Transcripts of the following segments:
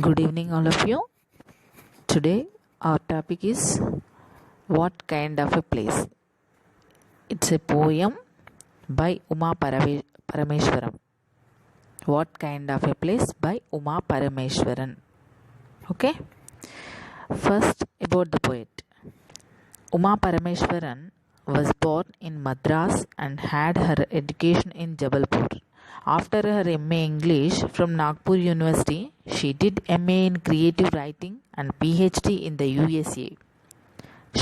Good evening, all of you. Today, our topic is What Kind of a Place? It's a poem by Parameshwaran. What Kind of a Place by Uma Parameshwaran. Okay? First, about the poet. Uma Parameshwaran was born in Madras and had her education in Jabalpur. After her MA English from Nagpur University, she did MA in Creative Writing and PhD in the USA.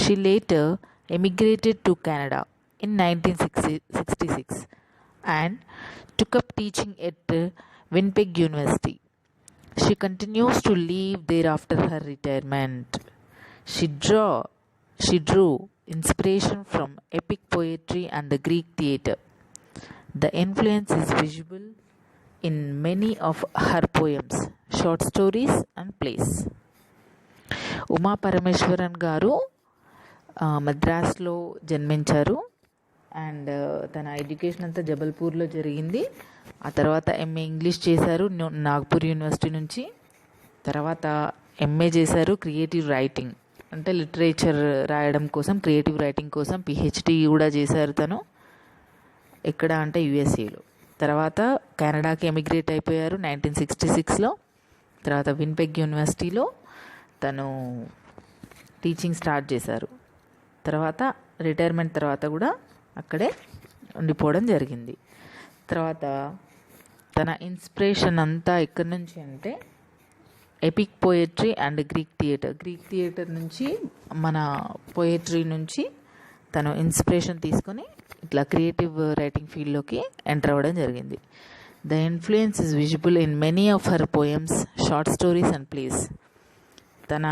She later emigrated to Canada in 1966 and took up teaching at Winnipeg University. She continues to live there after her retirement. She drew inspiration from epic poetry and the Greek theatre. The influence is visible in many of her poems, short stories and plays. Uma Parameswaran గారు మద్రాస్లో జన్మించారు and తన education అంతా జబల్పూర్లో జరిగింది. ఆ తర్వాత MA English చేశారు Nagpur university నుంచి. తర్వాత ఎంఏ చేశారు క్రియేటివ్ రైటింగ్, అంటే లిటరేచర్ రాయడం కోసం, క్రియేటివ్ రైటింగ్ కోసం పిహెచ్డి కూడా చేశారు తను. ఎక్కడ అంటే యుఎస్ఏలో. తర్వాత కెనడాకి ఎమిగ్రేట్ అయిపోయారు 1966లో. తర్వాత విన్పెగ్ యూనివర్సిటీలో తను టీచింగ్ స్టార్ట్ చేశారు. తర్వాత రిటైర్మెంట్ తర్వాత కూడా అక్కడే ఉండిపోవడం జరిగింది. తర్వాత తన ఇన్స్పిరేషన్ అంతా ఎక్కడి నుంచి అంటే epic poetry and Greek theatre నుంచి, మన పోయట్రీ నుంచి తను ఇన్స్పిరేషన్ తీసుకొని ఇట్లా క్రియేటివ్ రైటింగ్ ఫీల్డ్లోకి ఎంటర్ అవ్వడం జరిగింది. The influence is visible in many of her poems, short stories and place. తన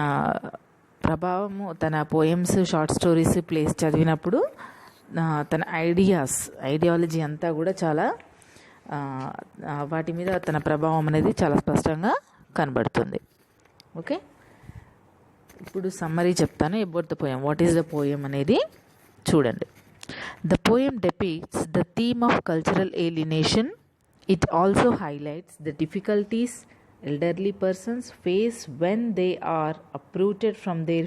ప్రభావము, తన పోయమ్స్, షార్ట్ స్టోరీస్, ప్లేస్ చదివినప్పుడు తన ఐడియాలజీ అంతా కూడా చాలా వాటి మీద తన ప్రభావం అనేది చాలా స్పష్టంగా కనబడుతుంది. ఓకే, ఇప్పుడు సమ్మరీ చెప్తాను about the poem. What is the poem అనేది చూడండి. The poem depicts the theme of cultural alienation. It also highlights the difficulties elderly persons face when they are uprooted from their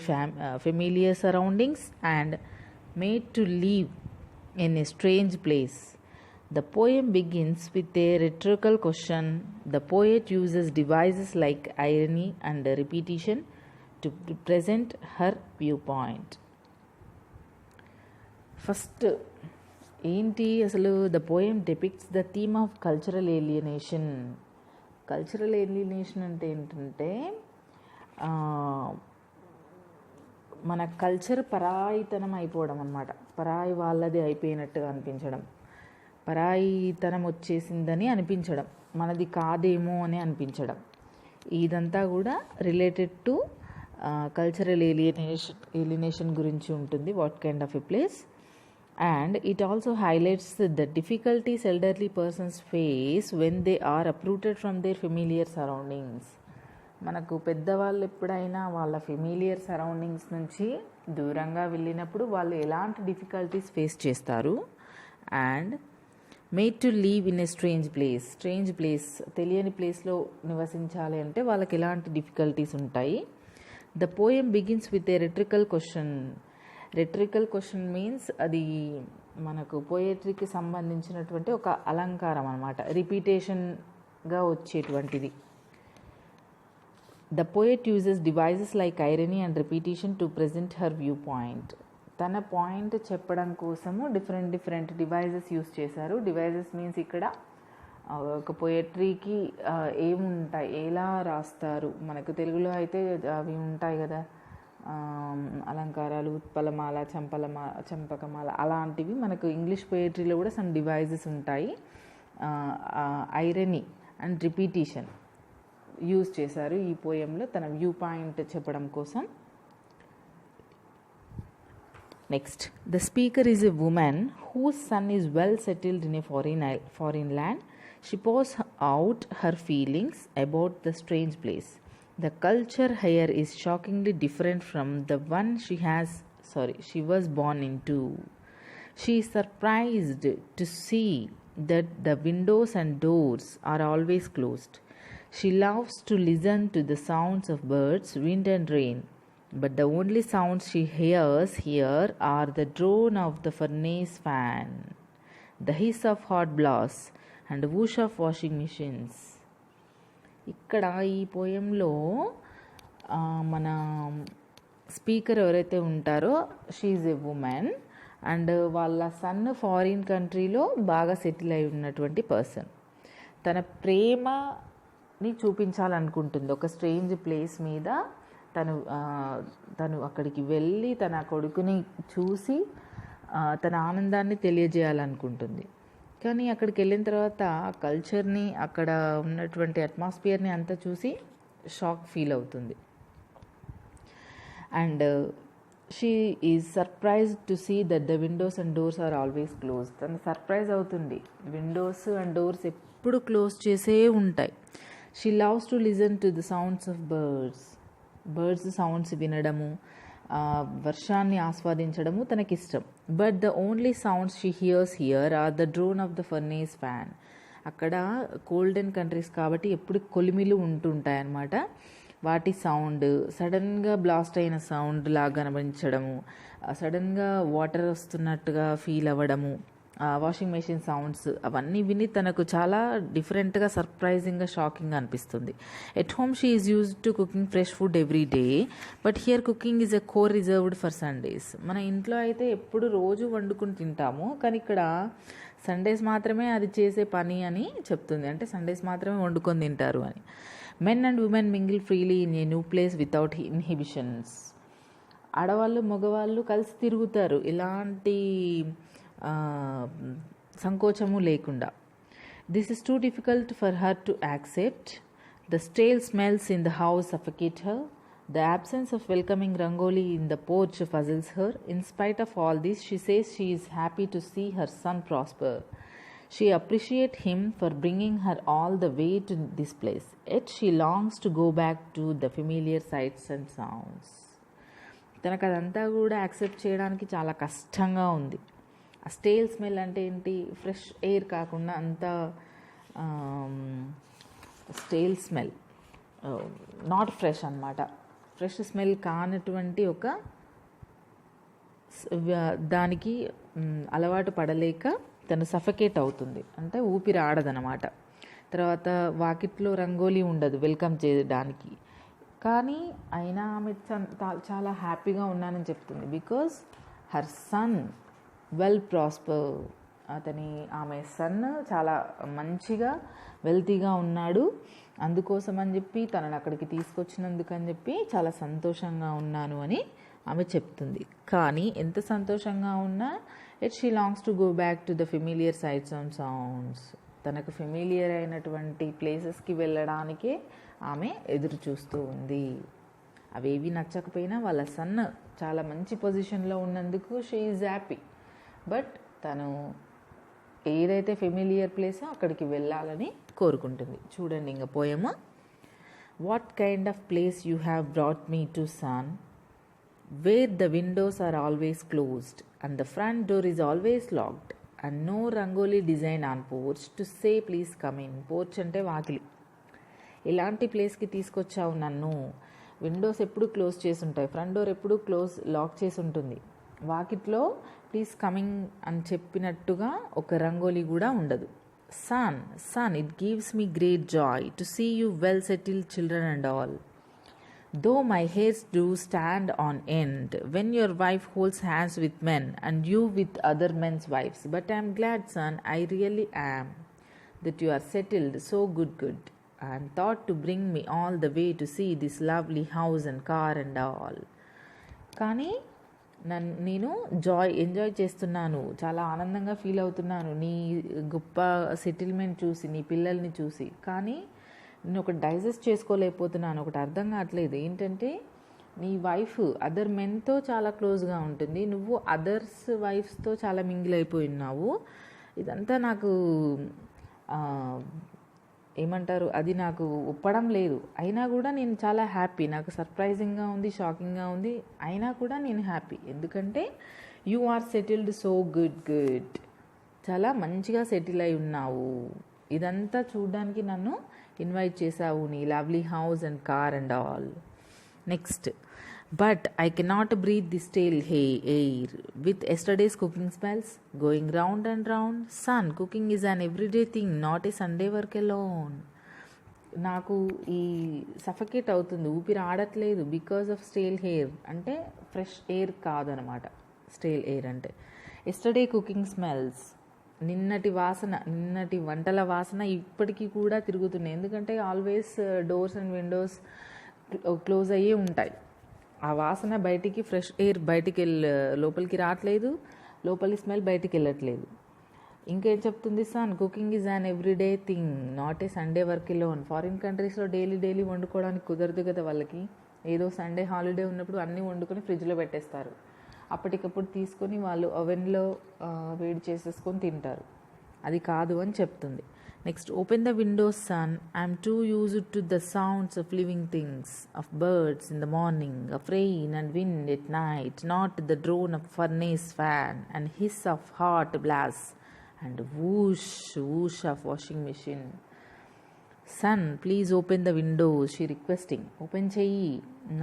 familiar surroundings and made to live in a strange place. The poem begins with a rhetorical question. The poet uses devices like irony and repetition to present her viewpoint. First ఏంటి అసలు? The poem depicts the theme of cultural alienation. Cultural alienation అంటే ఏంటంటే మన culture పరాయితనం అయిపోవడం అన్నమాట. పరాయి వాళ్ళది అయిపోయినట్టుగా అనిపించడం, పరాయితనం వచ్చేసిందని అనిపించడం, మనది కాదేమో అని అనిపించడం. ఇదంతా కూడా రిలేటెడ్ టు కల్చరల్ ఏలియనేషన్ గురించి ఉంటుంది. What kind of a place. And it also highlights the difficulties elderly persons face when they are uprooted from their familiar surroundings. మనకు పెద్దవాళ్ళు ఎప్పుడైనా వాళ్ళ ఫెమిలియర్ సరౌండింగ్స్ నుంచి దూరంగా వెళ్ళినప్పుడు వాళ్ళు ఎలాంటి డిఫికల్టీస్ ఫేస్ చేస్తారు. And made to leave in a strange place, తెలియని ప్లేస్లో నివసించాలి అంటే వాళ్ళకి ఎలాంటి డిఫికల్టీస్ ఉంటాయి. The poem begins with a rhetorical question means అది మనకు పోయట్రీకి సంబంధించినటువంటి ఒక అలంకారం అన్నమాట, రిపీటేషన్గా వచ్చేటువంటిది. The poet uses devices like irony and repetition to present her view point. తన పాయింట్ చెప్పడం కోసము డిఫరెంట్ డివైజెస్ యూజ్ చేశారు. డివైజెస్ మీన్స్ ఇక్కడ ఒక పోయట్రీకి ఏముంటాయి, ఎలా రాస్తారు, మనకు తెలుగులో అయితే అవి ఉంటాయి కదా, అలంకారాలు, ఉత్పలమాల, చంపకమాల, అలాంటివి మనకు ఇంగ్లీష్ పోయట్రీలో కూడా సమ్ డివైజెస్ ఉంటాయి. ఐరనీ అండ్ రిపీటేషన్ యూజ్ చేశారు ఈ పోయంలో తన వ్యూ పాయింట్ చెప్పడం కోసం. Next, the speaker is a woman whose son is well settled in a foreign land. She pours out her feelings about the strange place. The culture here is shockingly different from the one she was born into. She is surprised to see that the windows and doors are always closed. She loves to listen to the sounds of birds, wind and rain, but the only sounds she hears here are the drone of the furnace fan, the hiss of hot blasts and the whoosh of washing machines. ఇక్కడ ఈ పోయంలో మన speaker ఎవరైతే ఉంటారో she is a women and వాళ్ళ sun foreign కంట్రీలో బాగా settle అయి ఉన్నటువంటి పర్సన్. తన ప్రేమని చూపించాలనుకుంటుంది ఒక స్ట్రేంజ్ ప్లేస్ మీద. తను అక్కడికి వెళ్ళి తన కొడుకుని చూసి తన ఆనందాన్ని తెలియజేయాలనుకుంటుంది. కానీ అక్కడికి వెళ్ళిన తర్వాత ఆ కల్చర్ని, అక్కడ ఉన్నటువంటి అట్మాస్ఫియర్ని అంతా చూసి షాక్ ఫీల్ అవుతుంది. And she is surprised to see that the windows and doors are always close. తను సర్ప్రైజ్ అవుతుంది, విండోస్ అండ్ డోర్స్ ఎప్పుడు క్లోజ్ చేసే ఉంటాయి. She loves to listen to the sounds of birds sounds వినడము, వర్షాన్ని ఆస్వాదించడము తనకిష్టం. But the only sounds she hears here are the drone of the furnace fan. అక్కడ కోల్డ్ అండ్ కంట్రీస్ కాబట్టి ఎప్పుడు కొలిమిలు ఉంటుంటాయి అన్నమాట. వాటి సౌండ్ సడన్గా బ్లాస్ట్ అయిన సౌండ్ లాగా అనిపించడము, సడన్గా వాటర్ వస్తున్నట్టుగా ఫీల్ అవ్వడము, వాషింగ్ మెషిన్ సౌండ్స్ అవన్నీ విని తనకు చాలా డిఫరెంట్గా, సర్ప్రైజింగ్గా, షాకింగ్గా అనిపిస్తుంది. At home she is used to cooking fresh food every day, but here cooking is a core reserved for Sundays. మన ఇంట్లో అయితే ఎప్పుడు రోజు వండుకుని తింటాము, కానీ ఇక్కడ సండేస్ మాత్రమే అది చేసే పని అని చెప్తుంది. అంటే సండేస్ మాత్రమే వండుకొని తింటారు అని. Men and women mingle freely in a new place without inhibitions. ఆడవాళ్ళు మగవాళ్ళు కలిసి తిరుగుతారు ఎలాంటి సంకోచము లేకుండా. This is too difficult for her to accept. The stale smells in the house suffocate her. The absence of welcoming Rangoli in the porch puzzles her. In spite of all this, she says she is happy to see her son prosper. She appreciates him for bringing her all the way to this place. Yet she longs to go back to the familiar sights and sounds. తనకు అదంతా కూడా accept చేయడానికి చాలా కష్టంగా ఉంది. ఆ stale smell అంటే ఏంటి? ఫ్రెష్ ఎయిర్ కాకుండా అంత స్టేల్ స్మెల్, నాట్ ఫ్రెష్ అన్నమాట. ఫ్రెష్ స్మెల్ కానటువంటి ఒక దానికి అలవాటు పడలేక తను సఫకేట్ అవుతుంది, అంటే ఊపిరి ఆడదనమాట. తర్వాత వాకిట్లో రంగోలీ ఉండదు వెల్కమ్ చేయడానికి, కానీ అయినా ఆమె చాలా హ్యాపీగా ఉన్నానని చెప్తుంది. Because her son well prosper. ఆమె సన్ చాలా మంచిగా వెల్తీగా ఉన్నాడు, అందుకోసం అని చెప్పి తనని అక్కడికి తీసుకొచ్చినందుకు అని చెప్పి చాలా సంతోషంగా ఉన్నాను అని ఆమె చెప్తుంది. కానీ ఎంత సంతోషంగా ఉన్నా she longs to go back to the familiar sights and sounds. తనకు ఫెమిలియర్ అయినటువంటి ప్లేసెస్కి వెళ్ళడానికే ఆమె ఎదురు చూస్తూ ఉంది. అవేవి నచ్చకపోయినా వాళ్ళ సన్ చాలా మంచి పొజిషన్లో ఉన్నందుకు షీ ఈజ్ హ్యాపీ. బట్ తను ఏదైతే ఫెమిలియర్ ప్లేసో అక్కడికి వెళ్ళాలని కోరుకుంటుంది. చూడండి ఇంకా పోయము. What kind of place you have brought me to son, where the windows are always closed and the front door is always locked and no rangoli design on porch to say please come in. Porch అంటే వాకిలి. ఇలాంటి ప్లేస్కి తీసుకొచ్చావు నన్ను. Windows ఎప్పుడు close చేసి ఉంటాయి, front door ఎప్పుడు లాక్ చేసి ఉంటుంది, వాకిట్లో ప్లీజ్ కమింగ్ అని చెప్పినట్టుగా ఒక రంగోలీ కూడా ఉండదు. Son it gives me great joy to see you well settled children and all. Though my hairs do stand on end when your wife holds hands with men and you with other men's wives. But I'm glad son, I really am, that you are settled so good and thought to bring me all the way to see this lovely house and car and all. కానీ నేను enjoy చేస్తున్నాను, చాలా ఆనందంగా feel అవుతున్నాను నీ గొప్ప settlement చూసి, నీ పిల్లల్ని చూసి. కానీ నేను ఒకటి డైజెస్ట్ చేసుకోలేకపోతున్నాను, ఒకటి అర్థం కావట్లేదు. ఏంటంటే నీ వైఫ్ అదర్ మెన్తో చాలా క్లోజ్గా ఉంటుంది, నువ్వు అదర్స్ వైఫ్స్తో చాలా మింగిల్ అయిపోయి ఉన్నావు. ఇదంతా నాకు ఏమంటారు, అది నాకు ఒప్పడం లేదు. అయినా కూడా నేను చాలా హ్యాపీ, నాకు సర్ప్రైజింగ్గా ఉంది, షాకింగ్గా ఉంది, అయినా కూడా నేను హ్యాపీ. ఎందుకంటే you are settled so good, చాలా మంచిగా సెటిల్ అయి ఉన్నావు. ఇదంతా చూడడానికి నన్ను ఇన్వైట్ చేసావు నీ lovely house and car and all. Next, but I cannot breathe the stale air with yesterday's cooking smells going round and round. Son, cooking is an everyday thing, not a Sunday work alone. నాకు ఈ suffocate అవుతుంది, ఊపిరి ఆడట్లేదు because of stale hair. అంటే fresh air కాదనమాట stale air అంటే. Yesterday cooking smells, నిన్నటి వంటల వాసన ఇప్పటికీ కూడా తిరుగుతున్నాయి. ఎందుకంటే always doors and windows close అయ్యే ఉంటాయి. ఆ వాసన బయటికి, ఫ్రెష్ ఎయిర్ బయటికి లోపలికి రావట్లేదు, లోపలి స్మెల్ బయటికి వెళ్ళట్లేదు. ఇంకేం చెప్తుంది son, cooking is an everyday thing, not a Sunday work alone. Foreign కంట్రీస్లో డైలీ వండుకోవడానికి కుదరదు కదా వాళ్ళకి. ఏదో సండే హాలిడే ఉన్నప్పుడు అన్నీ వండుకొని ఫ్రిడ్జ్లో పెట్టేస్తారు. అప్పటికప్పుడు తీసుకొని వాళ్ళు ఓవెన్లో వేడి చేసేసుకొని తింటారు. అది కాదు అని చెప్తుంది. Next, open the windows son, I'm too used to the sounds of living things, of birds in the morning, of rain and wind at night, not the drone of furnace fan and hiss of hot blast and whoosh of washing machine. Son, please open the windows, she requesting. Open చెయ్యి,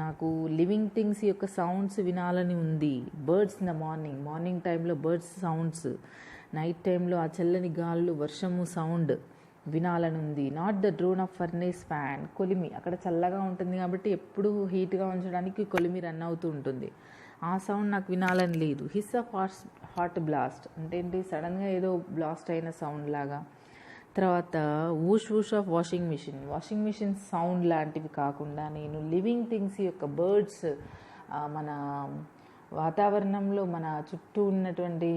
నాకు living things యొక్క sounds వినాలని ఉంది. Birds in the morning టైంలో birds sounds, night టైంలో ఆ చల్లని గాళ్ళు, వర్షము సౌండ్ వినాలని ఉంది. Not the drone of furnace fan, కొలిమి, అక్కడ చల్లగా ఉంటుంది కాబట్టి ఎప్పుడు హీట్గా ఉంచడానికి కొలిమి రన్ అవుతూ ఉంటుంది. ఆ సౌండ్ నాకు వినాలని లేదు. హిస్ ఆఫ్ హాట్ బ్లాస్ట్ అంటే ఏంటి, సడన్గా ఏదో బ్లాస్ట్ అయిన సౌండ్ లాగా. తర్వాత వూష్ ఆఫ్ వాషింగ్ మిషన్ సౌండ్ లాంటివి కాకుండా నేను లివింగ్ థింగ్స్ యొక్క బర్డ్స్, మన వాతావరణంలో, మన చుట్టూ ఉన్నటువంటి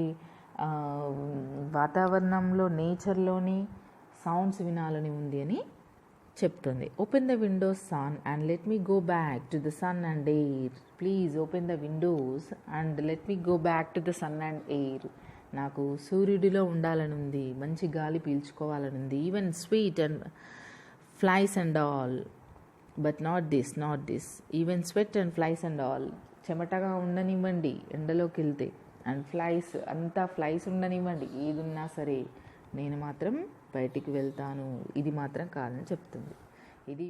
వాతావరణంలో, నేచర్లోని సౌండ్స్ వినాలని ఉంది అని చెప్తుంది. Open the windows son and let me go back to the sun and air. Please open the windows and let me go back to the sun and air. నాకు సూర్యుడిలో ఉండాలని ఉంది, మంచి గాలి పీల్చుకోవాలని ఉంది. Even sweet and flies and all, but not this. Even sweat and flies and all, చెమటగా ఉండనివ్వండి ఎండలోకి వెళ్తే, అండ్ ఫ్లైస్, అంతా ఫ్లైస్ ఉండనివ్వండి, ఏది ఉన్నా సరే నేను మాత్రం బయటికి వెళ్తాను, ఇది మాత్రం కాదని చెప్తుంది. ఇది